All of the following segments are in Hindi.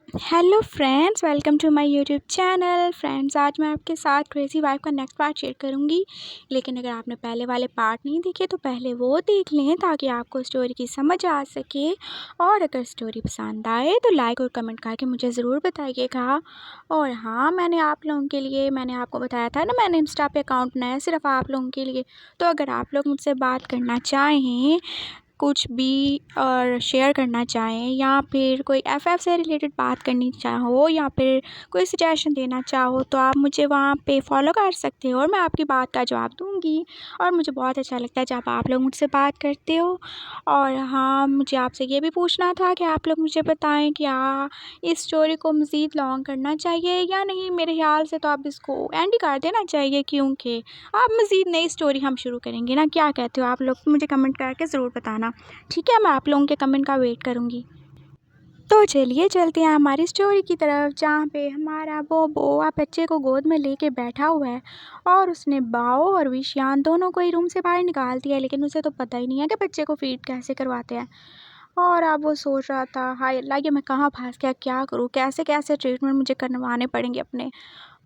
Hello friends, welcome to my YouTube channel. Friends, आज मैं आपके साथ क्रेज़ी वाइफ का नेक्स्ट पार्ट शेयर करूंगी। लेकिन अगर आपने पहले वाले पार्ट नहीं देखे तो पहले वो देख लें ताकि आपको स्टोरी की समझ आ सके। और अगर स्टोरी पसंद आए तो लाइक और कमेंट करके मुझे ज़रूर बताइएगा। और हाँ, मैंने आप लोगों के लिए मैंने आपको बताया था ना, मैंने इंस्टा पे अकाउंट बनाया सिर्फ आप लोगों के लिए। तो अगर आप लोग मुझसे बात करना चाहें, कुछ भी और शेयर करना चाहें, या फिर कोई एफएफ से रिलेटेड बात करनी चाहो, या फिर कोई सजेशन देना चाहो, तो आप मुझे वहाँ पे फॉलो कर सकते हो और मैं आपकी बात का जवाब दूँगी। और मुझे बहुत अच्छा लगता है जब आप लोग मुझसे बात करते हो। और हाँ, मुझे आपसे ये भी पूछना था कि आप लोग मुझे बताएं क्या इस स्टोरी को मज़ीद लॉन्ग करना चाहिए या नहीं। मेरे ख्याल से तो आप इसको एंड ही कर देना चाहिए, क्योंकि अब मज़ीद नई स्टोरी हम शुरू करेंगे ना। क्या कहते हो आप लोग? मुझे कमेंट करके ज़रूर बताना। ठीक है, मैं आप लोगों के कमेंट का वेट करूँगी। तो चलिए चलते हैं हमारी स्टोरी की तरफ, जहाँ पे हमारा बोबो बच्चे को गोद में लेके बैठा हुआ है। और उसने बाओ और विशियान दोनों को ही रूम से बाहर निकाल दिया, लेकिन उसे तो पता ही नहीं है कि बच्चे को फीड कैसे करवाते हैं। और अब वो सोच रहा था, हाय अल्लाह, ये मैं कहाँ फंस गया, क्या करूँ, कैसे कैसे ट्रीटमेंट मुझे करवाने पड़ेंगे अपने।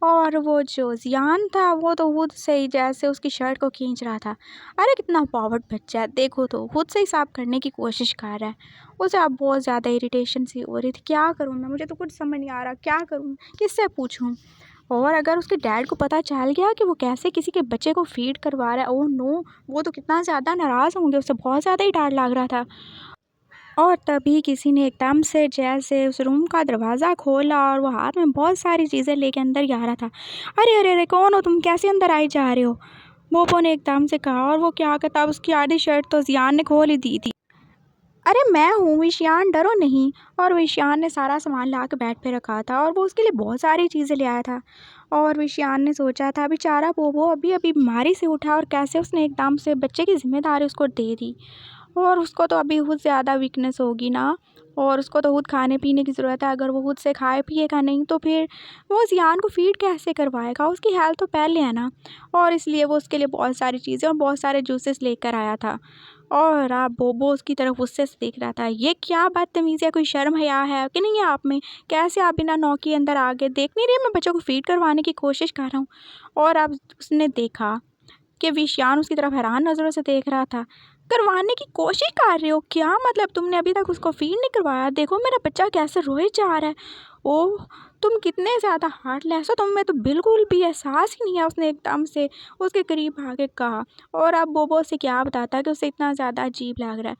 और वो जो ज़ियान था वो तो खुद से ही जैसे उसकी शर्ट को खींच रहा था। अरे कितना फॉरवर्ड बच्चा है, देखो तो खुद से ही साफ करने की कोशिश कर रहा है। उसे अब बहुत ज़्यादा इरिटेशन सी हो रही थी। क्या करूँ मैं, मुझे तो कुछ समझ नहीं आ रहा, क्या करूँ, किससे पूछूँ। और अगर उसके डैड को पता चल गया कि वो कैसे किसी के बच्चे को फीड करवा रहा है, ओह नो, वो तो कितना ज़्यादा नाराज़ होंगे, उसे बहुत ज़्यादा ही डर लग रहा था। और तभी किसी ने एकदम से जैसे उस रूम का दरवाज़ा खोला और वो हाथ में बहुत सारी चीज़ें लेके अंदर ही आ रहा था। अरे अरे अरे, कौन हो तुम, कैसे अंदर आए जा रहे हो? बोबो ने एकदम से कहा। और वो क्या कहता, उसकी आधी शर्ट तो जियान ने खोल ही दी थी। अरे मैं हूँ विशियान, डरो नहीं। और विशियान ने सारा सामान ला के बेड पे रखा था और वो उसके लिए बहुत सारी चीज़ें ले आया था। और विशियान ने सोचा था बेचारा बोबो अभी अभी बीमारी से उठा और कैसे उसने एकदम से बच्चे की जिम्मेदारी उसको दे दी। और उसको तो अभी खुद ज़्यादा वीकनेस होगी ना, और उसको तो खुद खाने पीने की ज़रूरत है। अगर वो खुद से खाए पिएगा नहीं तो फिर वो ज़ियान को फीड कैसे करवाएगा, उसकी हेल्थ तो पहले है ना। और इसलिए वो उसके लिए बहुत सारी चीज़ें और बहुत सारे जूसेस लेकर आया था। और आप बोबो उसकी तरफ गुस्से से देख रहा था। ये क्या बदतमीज़ी है, कोई शर्म हया है कि नहीं है आप में? कैसे आप बिना नौकी अंदर आ गए? देख नहीं रहे मैं बच्चों को फीड करवाने की कोशिश कर रहा हूँ। और अब उसने देखा कि विशियान उसकी तरफ हैरान नज़रों से देख रहा था। करवाने की कोशिश कर रहे हो? क्या मतलब, तुमने अभी तक उसको फ़ीड नहीं करवाया? देखो मेरा बच्चा कैसे रोए जा रहा है। ओह! तुम कितने ज़्यादा हार्टलेस हो, तुम्हें तो बिल्कुल भी एहसास ही नहीं है, उसने एकदम से उसके करीब आके कहा। और अब बोबो से क्या बताता कि उसे इतना ज़्यादा अजीब लग रहा है।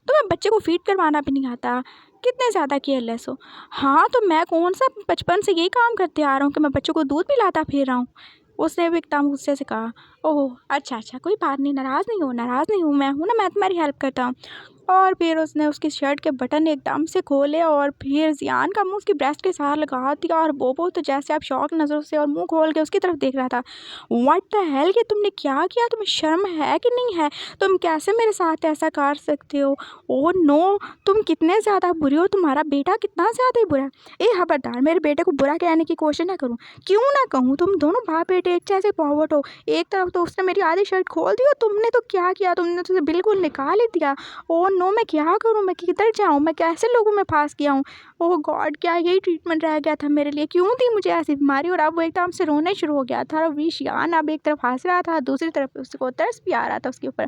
तुम्हें बच्चे को फ़ीड करवाना भी नहीं आता, कितने ज़्यादा केयरलेस हो। हाँ, तो मैं कौन-सा बचपन से यही काम करते आ रहा हूँ कि मैं बच्चों को दूध पिलाता फिर रहा हूँ। उसने भी एकदम गुस्से से कहा। ओह! अच्छा, अच्छा, कोई बात नहीं, नाराज़ नहीं हूँ, मैं हूँ ना, मैं तुम्हारी हेल्प करता हूँ। और फिर उसने उसकी शर्ट के बटन एकदम से खोले और फिर ज़ियान का मुँह उसकी ब्रेस्ट के साथ लगा दिया। और बोबो तो जैसे अब शॉक नज़रों से और मुँह खोल के उसकी तरफ देख रहा था। व्हाट द हेल, ये तुमने क्या किया? तुम्हें शर्म है कि नहीं है? तुम कैसे मेरे साथ ऐसा कर सकते हो? Oh no! तुम कितने ज़्यादा बुरे हो, तुम्हारा बेटा कितना ज़्यादा ही बुरा है। ए खबरदार, मेरे बेटे को बुरा कहने की कोशिश ना करूँ। क्यों ना कहूँ, तुम दोनों बाप बेटे एक जैसे फॉरवर्ड हो। एक तरफ तो उसने मेरी आधी शर्ट खोल दी और तुमने तो क्या किया, तुमने तो उसे बिल्कुल निकाल ही दिया। Oh no! मैं क्या करूँ, मैं किधर जाऊँ, मैं कैसे लोगों में फँस गया हूँ। ओह गॉड! क्या यही ट्रीटमेंट रह गया था मेरे लिए? क्यों दी मुझे ऐसी बीमारी? और अब वो एकदम से रोना शुरू हो गया था। और विशियान अब एक तरफ हँस रहा था, दूसरी तरफ उसको तरस भी आ रहा था उसके ऊपर।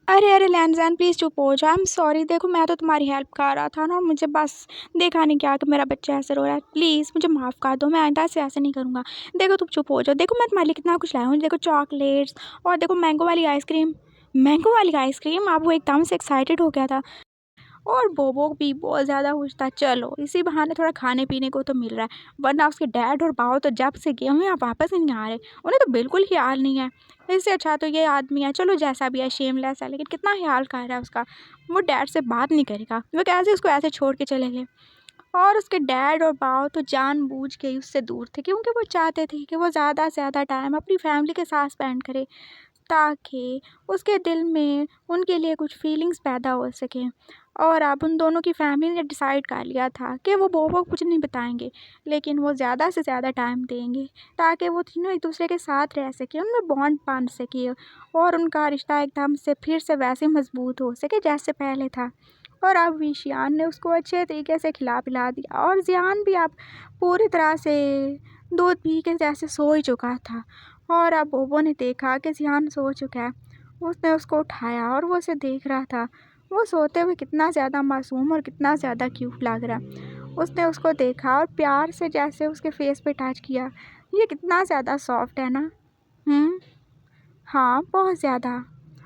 अरे अरे लैंज़ैन, प्लीज़ चुप हो जा। आई एम सॉरी, देखो मैं तो तुम्हारी हेल्प कर रहा था ना, मुझे बस देखा नहीं क्या कि मेरा बच्चा ऐसे रो रहा है। प्लीज़ मुझे माफ़ कर दो, मैं आइंदा से ऐसे नहीं करूँगा। देखो तुम चुप हो जाओ, देखो मैं तुम्हारे लिए कितना कुछ लाया हूँ। देखो चॉकलेट्स, और देखो मैंगो वाली आइसक्रीम। अब वो एकदम से एक्साइटेड हो गया था। और बोबो भी बहुत ज़्यादा खुश था। चलो इसी बहाने थोड़ा खाने पीने को तो मिल रहा है, वरना उसके डैड और बाव तो जब से गए हुए हैं वापस ही नहीं आ रहे। उन्हें तो बिल्कुल ख्याल नहीं है। इससे अच्छा तो ये आदमी है, चलो जैसा भी है, शेमलेस है, लेकिन कितना ख्याल कर रहा है उसका। वो डैड से बात नहीं करेगा, वो कैसे उसको ऐसे छोड़ के चले गए। और उसके डैड और बाव तो जानबूझ के ही उससे दूर थे, क्योंकि वो चाहते थे कि वो ज़्यादा से ज़्यादा टाइम अपनी फैमिली के साथ स्पेंड करे, ताकि उसके दिल में उनके लिए कुछ फीलिंग्स पैदा हो सकें। और अब उन दोनों की फैमिली ने डिसाइड कर लिया था कि वो बोबो को कुछ नहीं बताएंगे, लेकिन वो ज़्यादा से ज़्यादा टाइम देंगे, ताकि वो तीनों एक दूसरे के साथ रह सकें, उनमें बॉन्ड बन सके और उनका रिश्ता एकदम से फिर से वैसे मजबूत हो सके जैसे पहले था। और अब विशियान ने उसको अच्छे तरीके से खिला पिला दिया और ज़ियान भी अब पूरी तरह से दूध पी के जैसे सो ही चुका था। और अब बोबो ने देखा कि ज़ियान सो चुका है। उसने उसको उठाया और वो उसे देख रहा था। वो सोते हुए कितना ज़्यादा मासूम और कितना ज़्यादा क्यूट लग रहा। उसने उसको देखा और प्यार से जैसे उसके फेस पे टच किया। ये कितना ज़्यादा सॉफ्ट है ना। हाँ, बहुत ज़्यादा।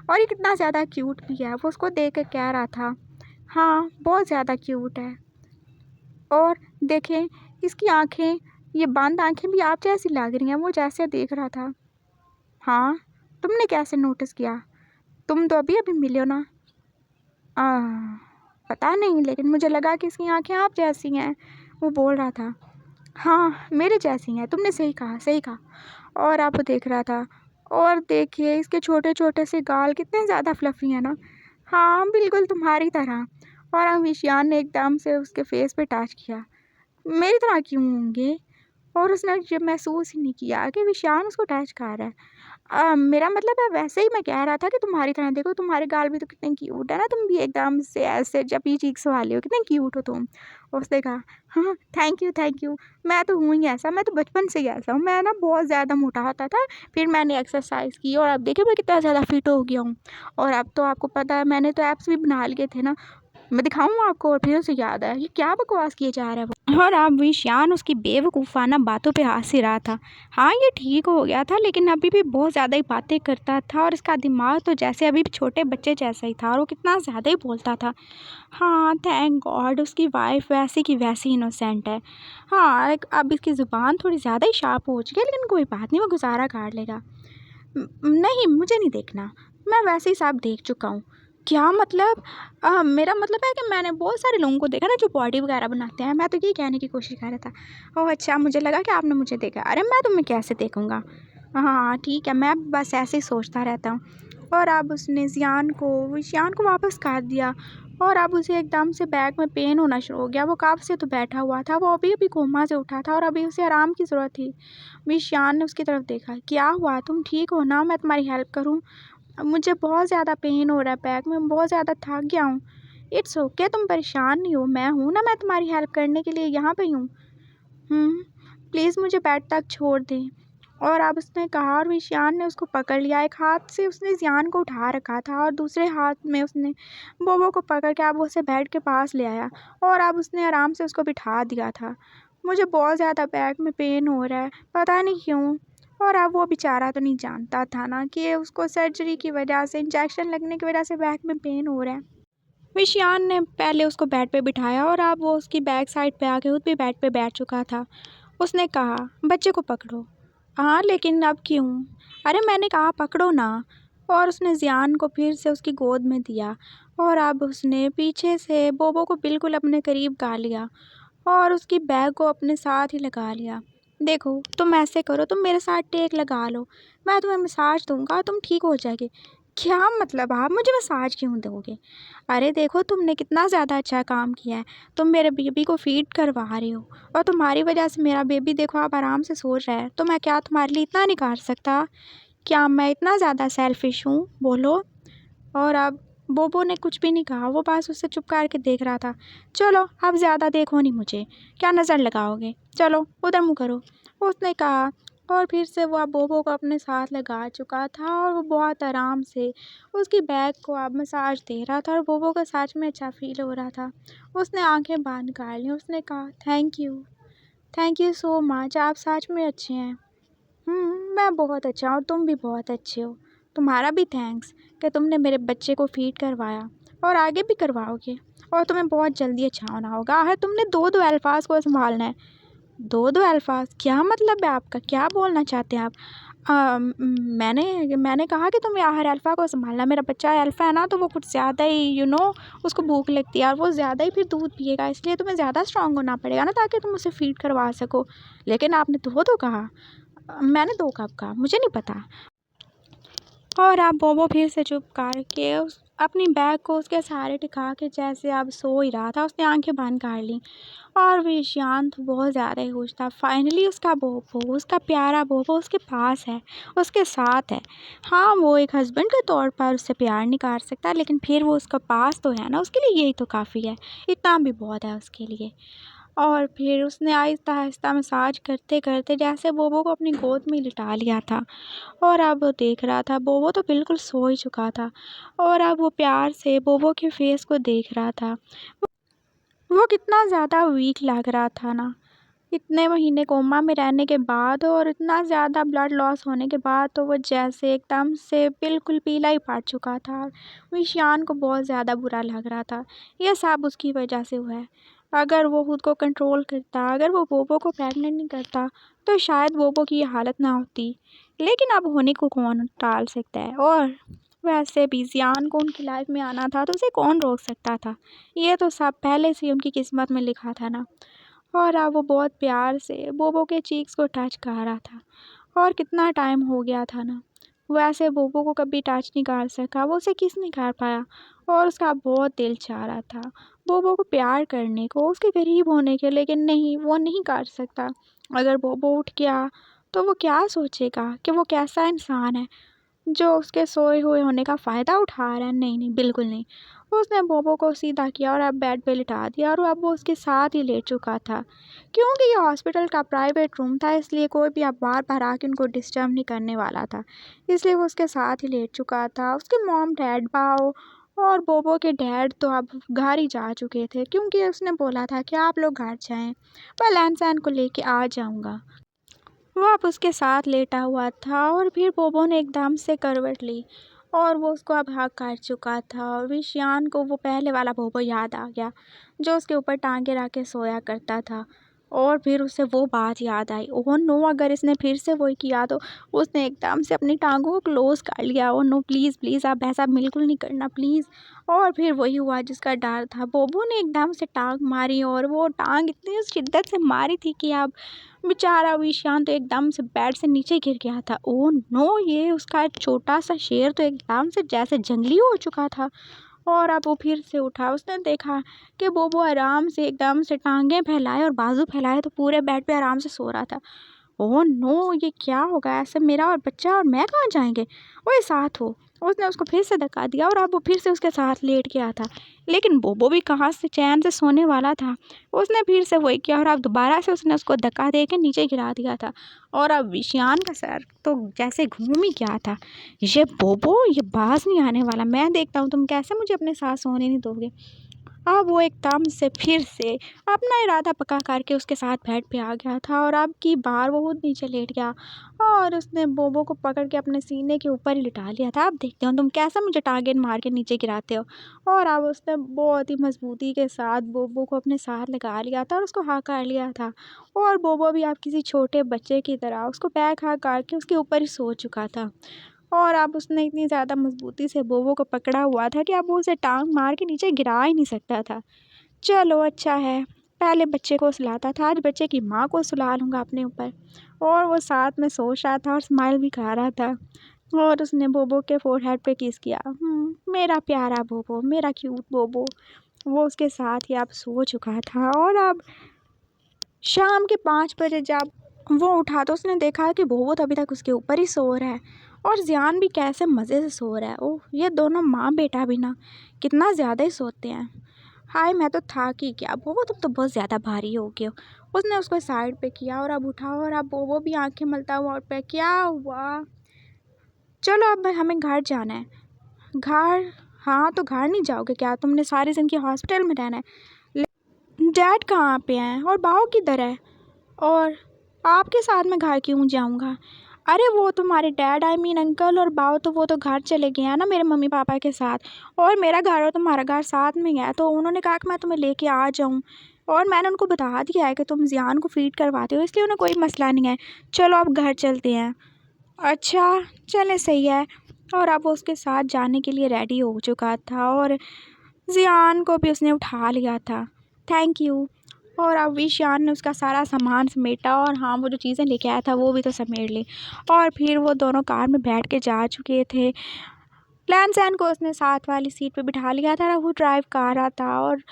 और ये कितना ज़्यादा क्यूट भी है। वो उसको देख के कह रहा था, हाँ, बहुत ज़्यादा क्यूट है। और देखें, इसकी आँखें, ये बंद आँखें भी आप जैसी लग रही हैं। वो जैसे देख रहा था। हाँ, तुमने कैसे नोटिस किया? तुम तो अभी-अभी मिले हो ना? पता नहीं, लेकिन मुझे लगा कि इसकी आँखें आप जैसी हैं। वो बोल रहा था, हाँ, मेरे जैसी हैं। तुमने सही कहा, सही कहा। और आप देख रहा था। और देखिए, इसके छोटे-छोटे से गाल कितने ज़्यादा फ्लफ़ी हैं ना। हाँ, बिल्कुल तुम्हारी तरह। और अब विशियान ने एकदम से उसके फेस पे टच किया। मेरी तरह क्यों होंगे? और उसने ये महसूस ही नहीं किया कि विशियान उसको टच कर रहा है। मेरा मतलब है, वैसे ही मैं कह रहा था कि तुम्हारी तरह देखो, तुम्हारे गाल भी तो कितने क्यूट है ना। तुम भी एकदम से ऐसे चपी चीक्स वाले हो, कितने क्यूट हो तुम। उसने कहा, हाँ, थैंक यू, थैंक यू। मैं तो हूँ ही ऐसा, मैं तो बचपन से ही ऐसा हूँ। मैं ना बहुत ज़्यादा मोटा होता था, फिर मैंने एक्सरसाइज की और अब देखिए मैं कितना ज़्यादा फिट हो गया हूँ। और अब तो आपको पता है, मैंने तो एप्स भी बना लिए थे ना। मैं दिखाऊँ आपको? और फिर उसे याद आया, ये क्या बकवास किए जा रहा है वो। और अब विशियान उसकी बेवकूफ़ाना बातों पे हंस ही रहा था। हाँ, ये ठीक हो गया था, लेकिन अभी भी बहुत ज़्यादा ही बातें करता था और इसका दिमाग तो जैसे अभी भी छोटे बच्चे जैसा ही था और वो कितना ज़्यादा ही बोलता था। हाँ, थैंक गॉड उसकी वाइफ वैसी की वैसी इनोसेंट है। हाँ, अब इसकी ज़ुबान थोड़ी ज़्यादा ही शार्प हो चुकी है, लेकिन कोई बात नहीं, वो गुज़ारा कर लेगा। नहीं, मुझे नहीं देखना, मैं वैसे ही सब देख चुका हूँ। क्या मतलब? मेरा मतलब है कि मैंने बहुत सारे लोगों को देखा ना जो बॉडी वगैरह बनाते हैं। मैं तो ये कहने की कोशिश कर रहा था। ओह अच्छा, मुझे लगा कि आपने मुझे देखा। अरे मैं तुम्हें कैसे देखूँगा? हाँ, ठीक है, मैं बस ऐसे ही सोचता रहता हूँ। और अब उसने विशियान को वापस कर दिया। और अब उसे एकदम से बैक में पेन होना शुरू हो गया। वो कब से तो बैठा हुआ था, वो अभी-अभी कोमा से उठा था और अभी उसे आराम की ज़रूरत थी। विशियान ने उसकी तरफ देखा। क्या हुआ? तुम ठीक हो ना? मैं तुम्हारी हेल्प करूँ? मुझे बहुत ज़्यादा पेन हो रहा है बैक में, बहुत ज़्यादा थक गया हूँ। इट्स ओके, तुम परेशान नहीं हो, मैं हूँ ना, मैं तुम्हारी हेल्प करने के लिए यहाँ पे ही हूँ। प्लीज़ मुझे बेड तक छोड़ दें। और अब उसने कहा और विशियान ने उसको पकड़ लिया। एक हाथ से उसने ज़ियान को उठा रखा था और दूसरे हाथ में उसने बोबो को पकड़ के अब उसे बेड के पास ले आया और अब उसने आराम से उसको बिठा दिया था। मुझे बहुत ज़्यादा बैक में पेन हो रहा है, पता नहीं क्यों। और अब वो बेचारा तो नहीं जानता था ना कि उसको सर्जरी की वजह से, इंजेक्शन लगने की वजह से बैक में पेन हो रहा है। विशियान ने पहले उसको बेड पे बिठाया और अब वो उसकी बैक साइड पे आके खुद भी बेड पे बैठ चुका था। उसने कहा, बच्चे को पकड़ो। हाँ, लेकिन अब क्यों? अरे मैंने कहा पकड़ो ना। और उसने ज़ियान को फिर से उसकी गोद में दिया और अब उसने पीछे से बोबो को बिल्कुल अपने करीब गा लिया और उसकी बैग को अपने साथ ही लगा लिया। देखो, तुम ऐसे करो, तुम मेरे साथ टेक लगा लो, मैं तुम्हें मसाज दूंगा, तुम ठीक हो जाएगी। क्या मतलब? आप मुझे मसाज क्यों दोगे? अरे देखो, तुमने कितना ज़्यादा अच्छा काम किया है। तुम मेरे बेबी को फीड करवा रहे हो और तुम्हारी वजह से मेरा बेबी देखो आप आराम से सो रहा है। तो मैं क्या तुम्हारे लिए इतना नहीं कर सकता? क्या मैं इतना ज़्यादा सेल्फिश हूँ? बोलो। और अब बोबो ने कुछ भी नहीं कहा, वो बस उसे चुप करके देख रहा था। चलो, अब ज़्यादा देखो नहीं मुझे, क्या नज़र लगाओगे? चलो, उधर मुँह करो, उसने कहा। और फिर से वो अब बोबो को अपने साथ लगा चुका था और वो बहुत आराम से उसकी बैक को अब मसाज दे रहा था और बोबो को सच में अच्छा फ़ील हो रहा था। उसने आंखें बंद कर लीं, उसने कहा, थैंक यू सो मच, आप सच में अच्छे हैं। मैं बहुत अच्छा हूँ और तुम भी बहुत अच्छे हो। तुम्हारा भी थैंक्स कि तुमने मेरे बच्चे को फ़ीड करवाया और आगे भी करवाओगे और तुम्हें बहुत जल्दी अच्छा होना होगा। हर तुमने 2-2 अल्फाज को सँभालना है। 2-2 अल्फाज? क्या मतलब है आपका? क्या बोलना चाहते हैं आप? मैंने कहा कि तुम हर अल्फ़ा को सँभालना। मेरा बच्चा अल्फ़ा है ना, तो वो कुछ ज़्यादा ही उसको भूख लगती है और वो ज़्यादा ही फिर दूध पिएगा, इसलिए तुम्हें ज़्यादा स्ट्रॉन्ग होना पड़ेगा ना, ताकि तुम उसे फ़ीड करवा सको। लेकिन आपने 2-2 कहा। मैंने 2 कब कहा? मुझे नहीं पता। और अब बोबो फिर से चुप करके अपनी बैग को उसके सहारे टिका के जैसे अब सो ही रहा था, उसने आंखें बंद कर ली। और विशान तो बहुत ज़्यादा ही खुश था। फाइनली उसका बोबो, उसका प्यारा बोबो उसके पास है, उसके साथ है। हाँ, वो एक हस्बैंड के तौर पर उससे प्यार नहीं कर सकता, लेकिन फिर वो उसका पास तो है ना, उसके लिए यही तो काफ़ी है। इतना भी बहुत है उसके लिए। और फिर उसने आहिस्ता-आहिस्ता मसाज करते-करते जैसे बोबो को अपनी गोद में लिटा लिया था। और अब वो देख रहा था, बोबो तो बिल्कुल सो ही चुका था। और अब वो प्यार से बोबो के फेस को देख रहा था। वो कितना ज़्यादा वीक लग रहा था ना, इतने महीने कोमा में रहने के बाद और इतना ज़्यादा ब्लड लॉस होने के बाद तो वो जैसे एकदम से बिल्कुल पीला ही पड़ चुका था। विशान को बहुत ज़्यादा बुरा लग रहा था, ये सब उसकी वजह से हुआ है। अगर वो खुद को कंट्रोल करता, अगर वो बोबो को प्रेग्नेंट नहीं करता, तो शायद बोबो की ये हालत ना होती। लेकिन अब होने को कौन टाल सकता है। और वैसे भी ज़ियान को उनकी लाइफ में आना था तो उसे कौन रोक सकता था। ये तो सब पहले से ही उनकी किस्मत में लिखा था ना। और अब वो बहुत प्यार से बोबो के चीक्स को टच कर रहा था। और कितना टाइम हो गया था ना, वैसे बोबो को कभी टच नहीं कर सका, वो उसे किस नहीं कर पाया। और उसका बहुत दिल चाह रहा था बोबो को प्यार करने को, उसके करीब होने के, लेकिन नहीं, वो नहीं कर सकता। अगर बोबो उठ गया तो वो क्या सोचेगा कि वो कैसा इंसान है जो उसके सोए हुए होने का फ़ायदा उठा रहा है। नहीं नहीं, बिल्कुल नहीं। उसने बोबो को सीधा किया और अब बेड पे लिटा दिया और अब वो उसके साथ ही लेट चुका था। क्योंकि ये हॉस्पिटल का प्राइवेट रूम था, इसलिए कोई भी अब बार बार आके उनको डिस्टर्ब नहीं करने वाला था। इसलिए वो उसके साथ ही लेट चुका था। उसके मॉम डैड भाव और बोबो के डैड तो अब घर ही जा चुके थे, क्योंकि उसने बोला था कि आप लोग घर जाएं, मैं लैंसैन को लेके आ जाऊंगा। वो अब उसके साथ लेटा हुआ था और फिर बोबो ने एकदम से करवट ली और वो उसको अब हग कर चुका था। और विशियान को वो पहले वाला बोबो याद आ गया जो उसके ऊपर टांगे रख के सोया करता था। और फिर उसे वो बात याद आई, ओह नो, अगर इसने फिर से वही किया तो। उसने एकदम से अपनी टांगों को क्लोज कर लिया। ओह नो, प्लीज़ प्लीज़ आप ऐसा बिल्कुल नहीं करना, प्लीज़। और फिर वही हुआ जिसका डर था, बोबो ने एकदम से टांग मारी और वो टांग इतनी शिद्दत से मारी थी कि अब बेचारा विशान तो एकदम से बेड से नीचे गिर गया था। ओह नो, ये उसका छोटा सा शेर तो एकदम से जैसे जंगली हो चुका था। और अब वो फिर से उठा, उसने देखा कि बोबो आराम से एकदम से टांगें फैलाए और बाजू फैलाए तो पूरे बेड पे आराम से सो रहा था। ओह नो, ये क्या होगा ऐसे, मेरा और बच्चा और मैं कहाँ जाएंगे, वही साथ हो। उसने उसको फिर से धक्का दिया और अब वो फिर से उसके साथ लेट गया था। लेकिन बोबो भी कहाँ से चैन से सोने वाला था। उसने फिर से वही किया और अब दोबारा से उसने उसको धक्का दे के नीचे गिरा दिया था। और अब विशियान का सर तो जैसे घूम ही गया था। ये बोबो, ये बाज नहीं आने वाला, मैं देखता हूँ तुम कैसे मुझे अपने साथ सोने नहीं दोगे। अब वो एकदम से फिर से अपना इरादा पक्का करके उसके साथ बेड पे आ गया था और अब की बार वो खुद नीचे लेट गया और उसने बोबो को पकड़ के अपने सीने के ऊपर ही लिटा लिया था। अब देखते हो तुम कैसा मुझे टारगेट मार के नीचे गिराते हो। और अब उसने बहुत ही मजबूती के साथ बोबो को अपने साथ लगा लिया था और उसको हाँ कर लिया था। और बोबो भी अब किसी छोटे बच्चे की तरह उसको बैक हाँ करके उसके ऊपर ही सो चुका था। और अब उसने इतनी ज़्यादा मजबूती से बोबो को पकड़ा हुआ था कि अब वो उसे टांग मार के नीचे गिरा ही नहीं सकता था। चलो अच्छा है, पहले बच्चे को सुलाता था, आज बच्चे की माँ को सुला लूँगा अपने ऊपर। और वो साथ में सोच रहा था और स्माइल भी कर रहा था। और उसने बोबो के फोरहेड पे किस किया। मेरा प्यारा बोबो, मेरा क्यूट बोबो। वो उसके साथ ही अब सो चुका था। और अब शाम के 5 बजे जब वो उठा तो उसने देखा कि बोबो तो अभी तक उसके ऊपर ही सो रहा है और ज़ियान भी कैसे मज़े से सो रहा है। ओह, ये दोनों माँ बेटा भी ना कितना ज़्यादा ही सोते हैं। हाय, मैं तो थक ही गया, बोबो तुम तो बहुत ज़्यादा भारी हो गए हो। उसने उसको साइड पे किया और अब उठा और अब बोबो भी आंखें मलता हुआ उठ पे, क्या हुआ, चलो अब हमें घर जाना है। घर? हाँ, तो घर नहीं जाओगे क्या, तुमने सारी ज़िंदगी हॉस्पिटल में रहना है। डैड कहाँ पे हैं और बाऊ किधर है, और आपके साथ मैं घर क्यों जाऊँगा। अरे वो तुम्हारे डैड, आई मीन अंकल और बाऊ, तो वो तो घर चले गए हैं ना मेरे मम्मी पापा के साथ। और मेरा घर और तुम्हारा घर साथ में है, तो उन्होंने कहा कि मैं तुम्हें लेके आ जाऊँ। और मैंने उनको बता दिया है कि तुम ज़ियान को फीड करवाते हो, इसलिए उन्हें कोई मसला नहीं है। चलो अब घर चलते हैं। अच्छा, चलें, सही है। और अब वो उसके साथ जाने के लिए रेडी हो चुका था और ज़ियान को भी उसने उठा लिया था। Thank you. और अब विशान ने उसका सारा सामान समेटा और हाँ, वो जो चीज़ें लेके आया था वो भी तो समेट ली। और फिर वो दोनों कार में बैठ के जा चुके थे लैन को उसने साथ वाली सीट पे बिठा लिया था, वो ड्राइव कर रहा था और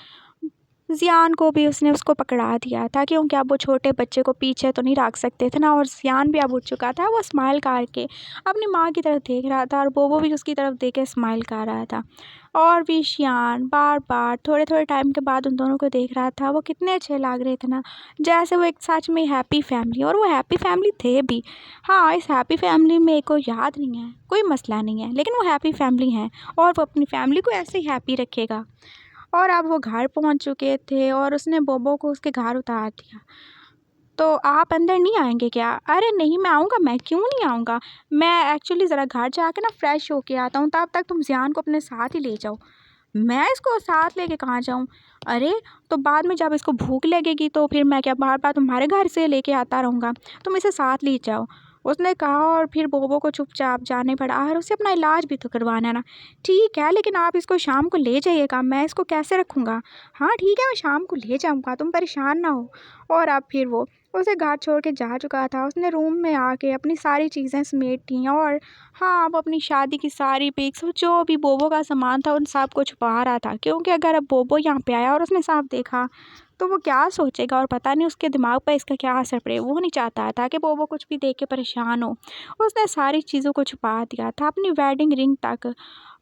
ज़ियान को भी उसने उसको पकड़ा दिया था, क्योंकि अब वो छोटे बच्चे को पीछे तो नहीं रख सकते थे ना। और ज़ियान भी अब उठ चुका था, वो स्माइल करके अपनी माँ की तरफ देख रहा था और बोबो भी उसकी तरफ देख के स्माइल कर रहा था। और भी ज़ियान बार बार थोड़े थोड़े टाइम के बाद उन दोनों को देख रहा था। वो कितने अच्छे लग रहे थे ना, जैसे वो एक सच में हैप्पी फैमिली, और वो हैप्पी फैमिली थे भी। हाँ, इस हैप्पी फैमिली में को याद नहीं है, कोई मसला नहीं है, लेकिन वो हैप्पी फैमिली है और वो अपनी फैमिली को ऐसे ही हैप्पी रखेगा। और अब वो घर पहुंच चुके थे और उसने बोबो को उसके घर उतार दिया। तो आप अंदर नहीं आएंगे क्या? अरे नहीं, मैं आऊँगा, मैं क्यों नहीं आऊँगा। मैं एक्चुअली ज़रा घर जाके ना फ्रेश होके आता हूँ, तब तक तुम ज़ियान को अपने साथ ही ले जाओ। मैं इसको साथ लेके कहाँ जाऊँ? अरे तो बाद में जब इसको भूख लगेगी तो फिर मैं क्या बार बार तुम्हारे घर से लेके आता रहूँगा? तुम इसे साथ ले जाओ, उसने कहा। और फिर बोबो को चुपचाप जाने पड़ा और उसे अपना इलाज भी तो करवाना है ना। ठीक है, लेकिन आप इसको शाम को ले जाइएगा, मैं इसको कैसे रखूँगा? हाँ ठीक है, मैं शाम को ले जाऊँगा, तुम परेशान ना हो। और अब फिर वो उसे घर छोड़ के जा चुका था। उसने रूम में आके अपनी सारी चीज़ें समेटी और हाँ, वो अपनी शादी की सारी पिक्स, जो भी बोबो का सामान था, उन सब को छुपा रहा था, क्योंकि अगर अब बोबो यहाँ पे आया और उसने सब देखा तो वो क्या सोचेगा और पता नहीं उसके दिमाग पर इसका क्या असर पड़े। वो नहीं चाहता था कि बोबो कुछ भी देख के परेशान हो। उसने सारी चीज़ों को छुपा दिया था, अपनी वेडिंग रिंग तक।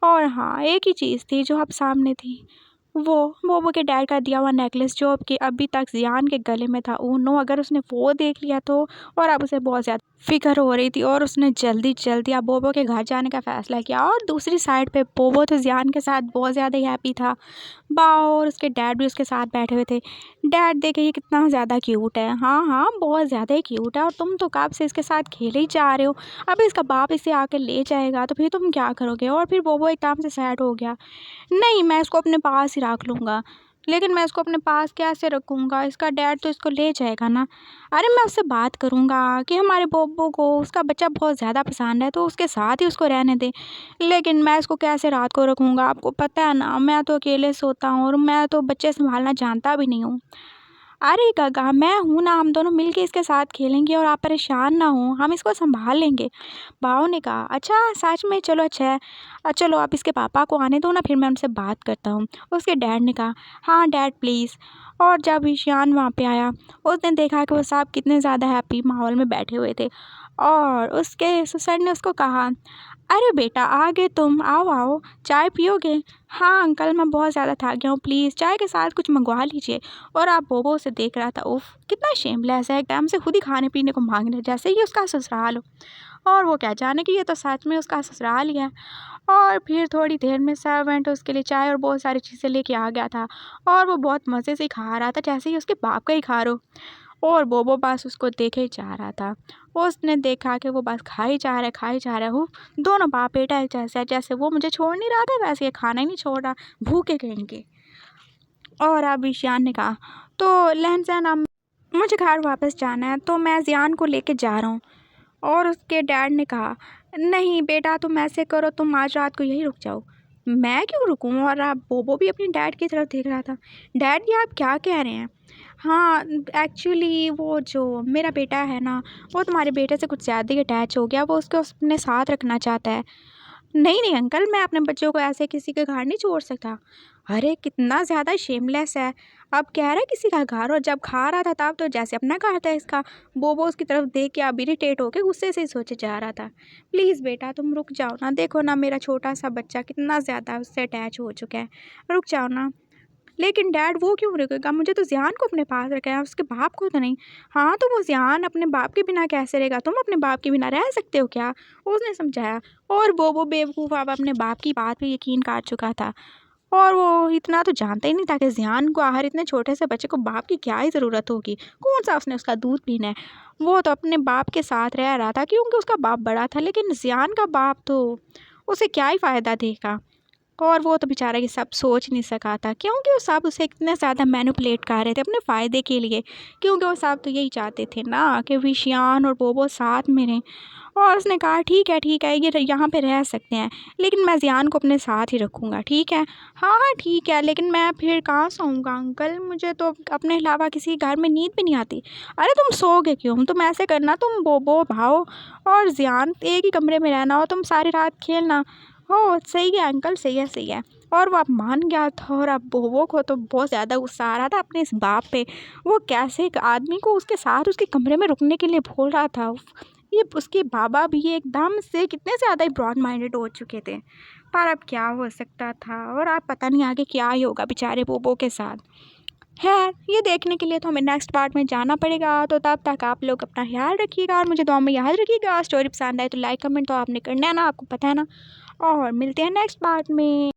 और हाँ, एक ही चीज़ थी जो अब सामने थी, वो बोबो के डैड का दिया हुआ नेकलेस, जो अब कि अभी तक ज़ियान के गले में था। ओह नो, अगर उसने वो देख लिया तो। और अब उसे बहुत ज़्यादा फ़िक्र हो रही थी और उसने जल्दी जल्दी अब बोबो के घर जाने का फ़ैसला किया। और दूसरी साइड पे बोबो तो ज़ियान के साथ बहुत ज़्यादा ही हैप्पी था। और उसके डैड भी उसके साथ बैठे हुए थे। डैड देखे ये कितना ज़्यादा क्यूट है, हाँ हाँ बहुत ज़्यादा ही क्यूट है, और तुम तो कब से इसके साथ खेले ही जा रहे हो। अभी इसका बाप इसे आके ले जाएगा तो फिर तुम क्या करोगे? और फिर बोबो एकदम से सैड हो गया। नहीं, मैं इसको अपने पास ही रख लूँगा। लेकिन मैं इसको अपने पास कैसे रखूँगा? इसका डैड तो इसको ले जाएगा ना। अरे मैं उससे बात करूँगा कि हमारे बोबो को उसका बच्चा बहुत ज़्यादा पसंद है, तो उसके साथ ही उसको रहने दें। लेकिन मैं इसको कैसे रात को रखूँगा? आपको पता है ना, मैं तो अकेले सोता हूँ और मैं तो बच्चे सँभालना जानता भी नहीं हूँ। अरे काका, मैं हूँ ना, हम दोनों मिल के इसके साथ खेलेंगे और आप परेशान ना हों, हम इसको सँभाल लेंगे। बाव ने कहा, अच्छा सच में? चलो अच्छा है। चलो आप इसके पापा को आने दो ना, फिर मैं उनसे बात करता हूँ। उसके डैड ने कहा, हाँ डैड प्लीज़। और जब ईशान वहाँ पे आया, उसने देखा कि वो सब कितने ज़्यादा हैप्पी माहौल में बैठे हुए थे। और उसके ससुर ने उसको कहा, अरे बेटा आ गए तुम, आओ आओ, चाय पियोगे? हाँ अंकल, मैं बहुत ज़्यादा थक गया हूँ, प्लीज़ चाय के साथ कुछ मंगवा लीजिए। और आप बोबो उसे देख रहा था, उफ कितना शेमलेस है, एकदम से खुद ही खाने पीने को मांग रहा है, जैसे ही उसका ससुराल हो। और वो क्या जाने कि ये तो सच में उसका ससुराल ही है। और फिर थोड़ी देर में सर्वेंट उसके लिए चाय और बहुत सारी चीज़ें लेके आ गया था। और वो बहुत मज़े से खा रहा था, जैसे ही उसके बाप का ही खा रहो। और बोबो बस उसको देखे ही जा रहा था। उसने देखा कि वो बस खा ही जा रहा है, खा ही जा रहा है। वो दोनों बाप बेटा एक जैसे है, जैसे वो मुझे छोड़ नहीं रहा था, वैसे ये खाना ही नहीं छोड़ रहा, भूखे कहेंगे। और अब ईशान ने कहा, तो लहन अब मुझे घर वापस जाना है, तो मैं ज़ियान को लेके जा रहा हूँ। और उसके डैड ने कहा, नहीं बेटा तुम ऐसे करो, तुम आज रात को यहीं रुक जाओ। मैं क्यों रुकूं? और अब बोबो भी अपनी डैड की तरफ देख रहा था। डैड ये आप क्या कह रहे हैं? हाँ एक्चुअली वो जो मेरा बेटा है ना, वो तुम्हारे बेटे से कुछ ज़्यादा ही अटैच हो गया, वो उसको अपने साथ रखना चाहता है। नहीं नहीं अंकल, मैं अपने बच्चों को ऐसे किसी के घर नहीं छोड़ सकता। अरे कितना ज़्यादा शेमलेस है, अब कह रहा है किसी का घर, और जब खा रहा था तब तो जैसे अपना घर था इसका। बोबो उसकी तरफ देख के अब इरिटेट होके गुस्से से सोचे जा रहा था। प्लीज़ बेटा तुम रुक जाओ ना, देखो ना मेरा छोटा सा बच्चा कितना ज़्यादा उससे अटैच हो चुका है, रुक जाओ ना। लेकिन डैड वो क्यों रुकेगा? मुझे तो ज़ियान को अपने पास रखा है, उसके बाप को तो नहीं। हाँ तो वो ज़ियान अपने बाप के बिना कैसे रहेगा? तुम अपने बाप के बिना रह सकते हो क्या? उसने समझाया। और वो बेवकूफ़ अब अपने बाप की बात पे यकीन कर चुका था। और वो इतना तो जानता ही नहीं था कि ज़ियान को आखिर इतने छोटे से बच्चे को बाप की क्या ही ज़रूरत होगी, कौन सा उसने उसका दूध पीना है। वो तो अपने बाप के साथ रह रहा था क्योंकि उसका बाप बड़ा था, लेकिन ज़ियान का बाप तो उसे क्या ही फ़ायदा देगा। और वो तो बेचारा ये सब सोच नहीं सका था, क्योंकि वो सब उसे इतने ज़्यादा मैनिपुलेट कर रहे थे अपने फ़ायदे के लिए, क्योंकि वो सब तो यही चाहते थे ना कि विशियान और बोबो साथ में रहें। और उसने कहा ठीक है ये यहाँ पे रह सकते हैं, लेकिन मैं ज़ियान को अपने साथ ही रखूँगा, ठीक है? हाँ हाँ ठीक है, लेकिन मैं फिर कहाँ सोऊंगा अंकल, मुझे तो अपने अलावा किसी घर में नींद भी नहीं आती। अरे तुम सोओगे क्यों? तुम ऐसे करना, तुम बोबो भाओ और ज़ियान एक ही कमरे में रहना, और तुम सारी रात खेलना। हो सही है अंकल, सही है सही है। और वो अब मान गया था और अब बोबो को तो बहुत ज़्यादा गुस्सा आ रहा था अपने इस बाप पे। वो कैसे एक आदमी को उसके साथ उसके कमरे में रुकने के लिए बोल रहा था। ये उसके बाबा भी एकदम से कितने ज़्यादा ही ब्रॉड माइंडेड हो चुके थे। पर अब क्या हो सकता था, और अब पता नहीं आगे क्या ही होगा बेचारे बोबो के साथ। खैर ये देखने के लिए तो हमें नेक्स्ट पार्ट में जाना पड़ेगा। तो तब तक आप लोग अपना ख्याल रखिएगा और मुझे दुआ में याद रखिएगा। स्टोरी पसंद आए तो लाइक कमेंट तो आपने करना है ना, आपको पता है ना। और मिलते हैं नेक्स्ट पार्ट में।